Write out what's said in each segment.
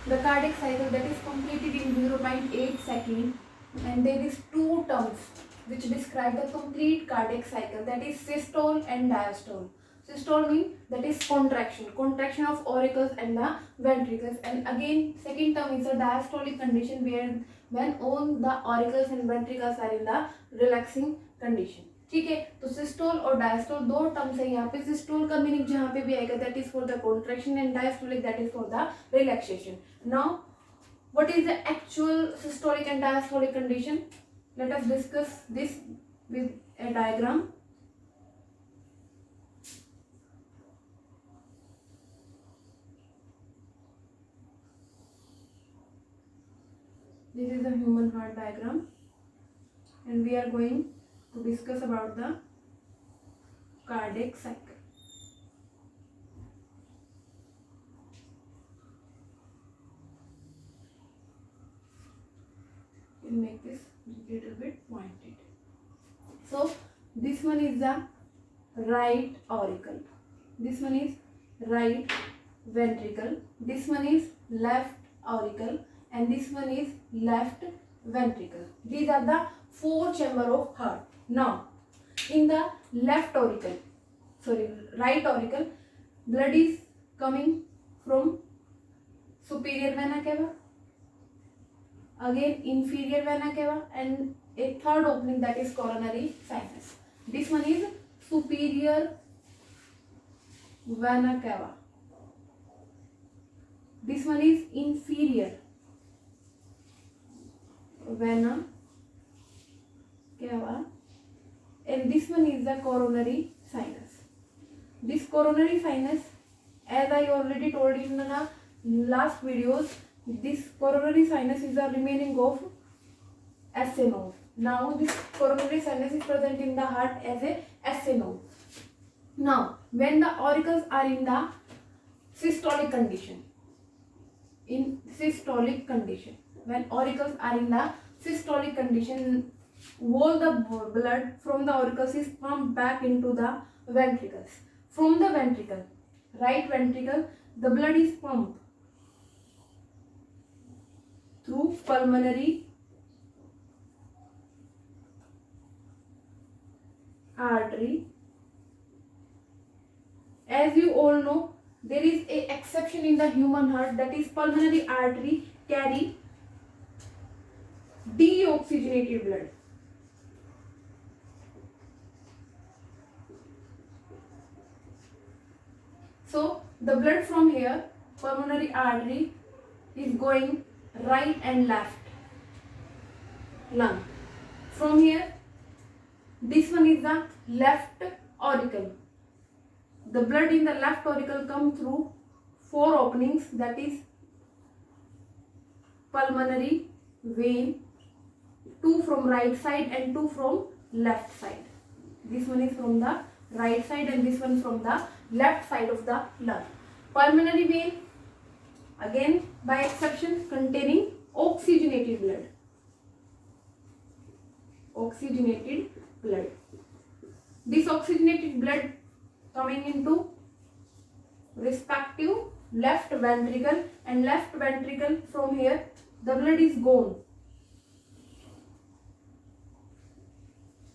the cardiac cycle that is completed in 0.8 second, and there is two terms which describe the complete cardiac cycle, that is systole and diastole. Systole means that is contraction of auricles and the ventricles, and again second term is a diastolic condition where when all the auricles and ventricles are in the relaxing condition. ठीक है, तो systole और diastole दो terms है यहाँ पे. Systole का meaning जहाँ पे भी आएगा that is for the contraction and diastolic that is for the relaxation. Now what is the actual systolic and diastolic condition? Let us discuss this with a diagram. This is the human heart diagram, and we are going to discuss about the cardiac cycle. We'll make this little bit pointed. So this one is the right auricle, this one is right ventricle, this one is left auricle, and this one is left ventricle. These are the four chambers of heart. Now in the right auricle, blood is coming from superior vena cava, again inferior vena cava, and a third opening that is coronary sinus. This one is superior vena cava, this one is inferior vena cava, and this one is the coronary sinus. This coronary sinus, as I already told in the last videos, this coronary sinus is the remaining of SA node. Now this coronary sinus is present in the heart as a SA node. Now when the auricles are in the systolic condition, when auricles are in the systolic condition, all the blood from the auricles is pumped back into the ventricles. From the ventricle, right ventricle, the blood is pumped through pulmonary artery. As you all know, there is a exception in the human heart, that is pulmonary artery carry deoxygenated blood. So the blood from here, pulmonary artery, is going right and left lung. From here, this one is the left auricle. The blood in the left auricle come through four openings, that is pulmonary vein, two from right side and two from left side. This one is from the right side and this one from the left side of the lung. Pulmonary vein, again by exception, containing oxygenated blood. Oxygenated blood. This oxygenated blood coming into respective left ventricle, and left ventricle, from here the blood is gone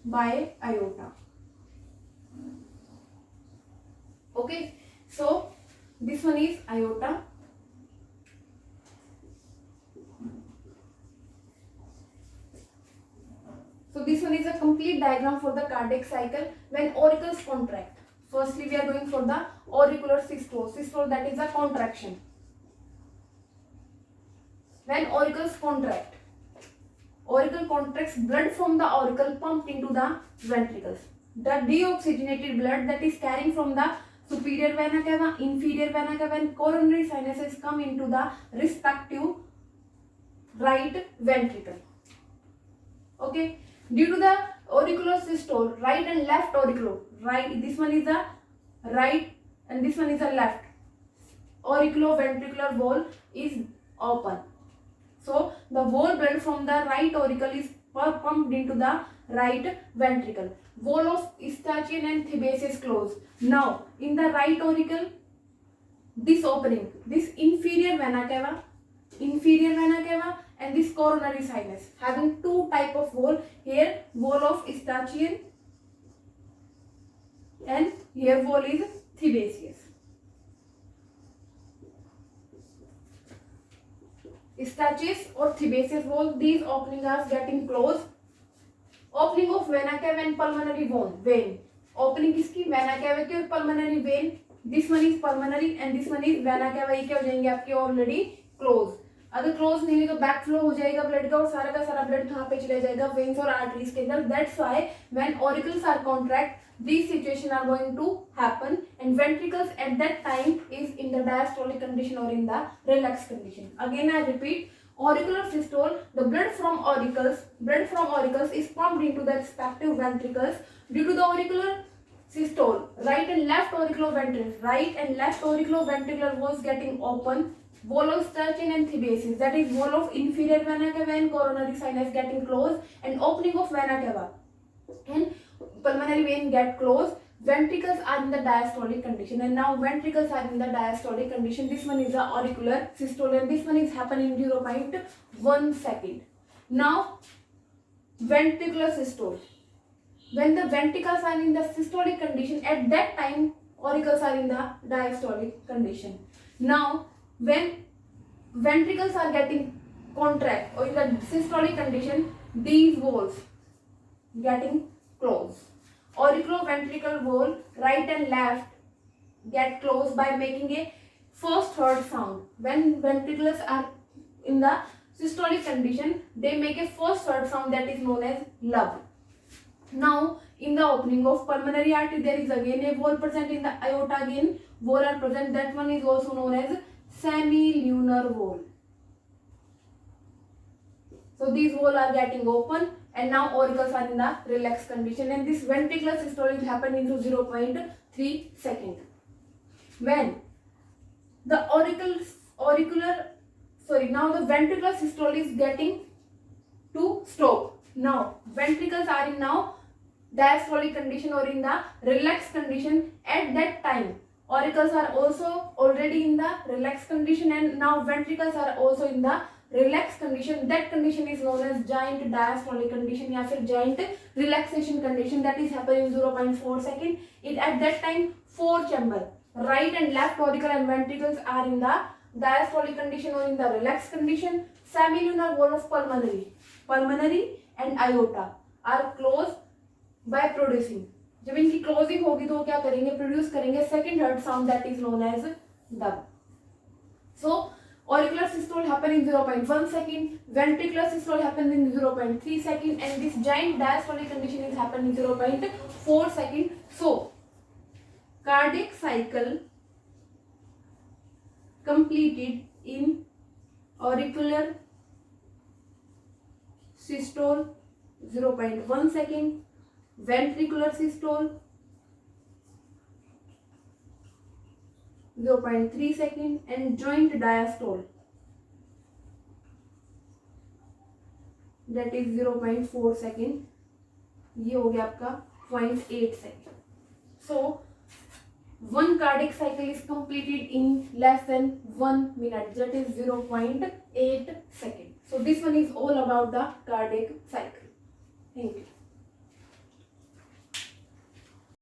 by aorta. Okay, so this one is aorta. So this one is a complete diagram for the cardiac cycle when auricles contract. Firstly, we are going for the auricular systole. Systole, that is a contraction. When auricles contract, auricle contracts, blood from the auricle pumped into the ventricles. The deoxygenated blood that is carrying from the superior vena cava, inferior vena cava, and coronary sinuses come into the respective right ventricle. Okay, due to the auricular systole, right and left auricular, right, this one is the right and this one is the left, auriculoventricular wall is open. So the whole blood from the right auricle is pumped into the right ventricle. Wall of Eustachian and Thebes is closed. Now in the right auricle, this opening, this inferior vena cava inferior vena cava and this coronary sinus, having two type of wall. Here wall of Eustachian and here wall is Thebasius. Eustachius or Thebasius wall, these openings are getting closed. Opening of vena cava and pulmonary vein. Opening किसकी, vena cava की और pulmonary vein. This one is pulmonary and this one is vena cava. ये क्या हो जाएंगे आपके already close. अगर close नहीं हुई तो बैक फ्लो हो जाएगा ब्लड का और सारा का सारा ब्लड कहाँ पे चले जाएगा, वेन्स और आर्टरीज के अंदर. That's why when auricles are contract these situation are going to happen and ventricles at that time is in the diastolic condition or in the relaxed condition. Again I repeat, auricular systole, the blood from auricles is pumped into the respective ventricles. Due to the auricular systole, right and left auriculoventricular was getting open. Wall of Eustachian and Thebasius, that is wall of inferior vena cava and coronary sinus getting closed, and opening of vena cava and pulmonary vein get closed. Ventricles are in the diastolic condition, and now ventricles are in the diastolic condition. This one is the auricular systole and this one is happening in 0.1 second. Now ventricular systole, when the ventricles are in the systolic condition, at that time auricles are in the diastolic condition. Now when ventricles are getting contract or in the systolic condition, these walls getting closed. Auriculoventricular wall, right and left, get closed by making a first third sound. When ventricles are in the systolic condition, they make a first third sound that is known as lub. Now in the opening of pulmonary artery, there is again a wall present. In the aorta again wall are present. That one is also known as semilunar wall. So these walls are getting open and now auricles are in the relaxed condition, and this ventricular systole is happening into 0.3 second. When the now the ventricular systole is getting to stop. Now ventricles are in now diastolic condition or in the relaxed condition. At that time auricles are also already in the relaxed condition and now ventricles are also in the relaxed condition. That condition is known as giant diastolic condition या फिर giant relaxation condition. That is happening in 0.4 second. At that time 4 chamber, right and left auricle and ventricles are in the diastolic condition or in the relaxed condition. Semilunar wall of pulmonary and aorta are closed by producing. जब इनकी closing होगी तो क्या करेंगे, produce करेंगे second heart sound that is known as dub. So auricular systole happen in 0.1 second, ventricular systole happen in 0.3 second, and this giant diastolic condition is happen in 0.4 second. So cardiac cycle completed in auricular systole 0.1 second, ventricular systole 0.3 second, and joint diastole that is 0.4 second. ये हो गया आपका 0.8 second. So one cardiac cycle is completed in less than 1 minute, that is 0.8 second. So this one is all about the cardiac cycle. Thank you.